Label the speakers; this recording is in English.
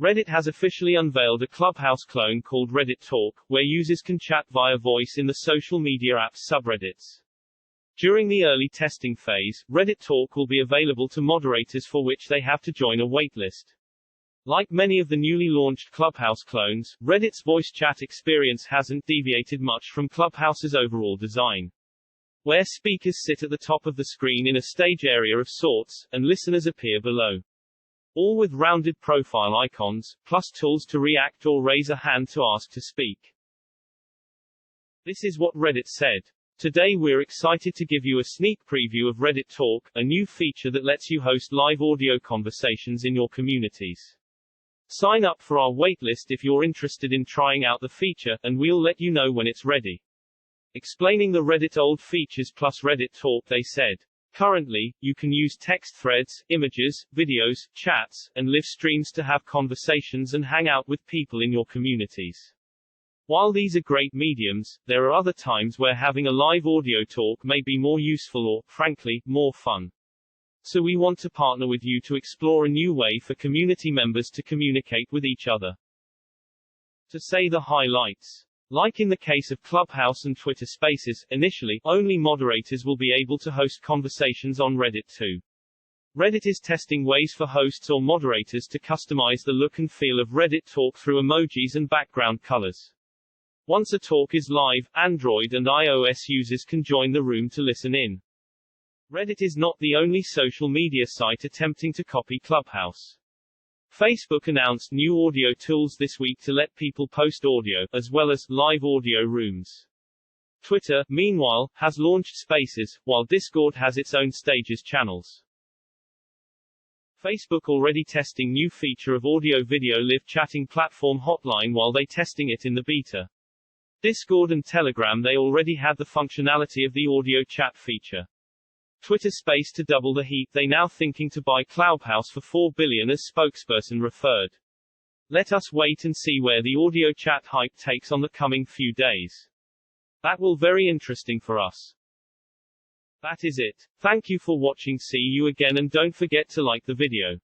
Speaker 1: Reddit has officially unveiled a Clubhouse clone called Reddit Talk, where users can chat via voice in the social media app's subreddits. During the early testing phase, Reddit Talk will be available to moderators, for which they have to join a waitlist. Like many of the newly launched Clubhouse clones, Reddit's voice chat experience hasn't deviated much from Clubhouse's overall design, where speakers sit at the top of the screen in a stage area of sorts, and listeners appear below. All with rounded profile icons, plus tools to react or raise a hand to ask to speak. This is what Reddit said. Today we're excited to give you a sneak preview of Reddit Talk, a new feature that lets you host live audio conversations in your communities. Sign up for our waitlist if you're interested in trying out the feature, and we'll let you know when it's ready. Explaining the Reddit old features plus Reddit Talk, they said, currently, you can use text threads, images, videos, chats, and live streams to have conversations and hang out with people in your communities. While these are great mediums, there are other times where having a live audio talk may be more useful or, frankly, more fun. So we want to partner with you to explore a new way for community members to communicate with each other. To say the highlights. Like in the case of Clubhouse and Twitter Spaces, initially, only moderators will be able to host conversations on Reddit too. Reddit is testing ways for hosts or moderators to customize the look and feel of Reddit Talk through emojis and background colors. Once a talk is live, Android and iOS users can join the room to listen in. Reddit is not the only social media site attempting to copy Clubhouse. Facebook announced new audio tools this week to let people post audio, as well as live audio rooms. Twitter, meanwhile, has launched Spaces, while Discord has its own Stages channels. Facebook already testing new feature of audio-video live chatting platform Hotline while they testing it in the beta. Discord and Telegram, they already had the functionality of the audio chat feature. Twitter Space to double the heat, they now thinking to buy Clubhouse for $4 billion, as spokesperson referred. Let us wait and see where the audio chat hype takes on the coming few days. That will very interesting for us. That is it. Thank you for watching. See you again, and don't forget to like the video.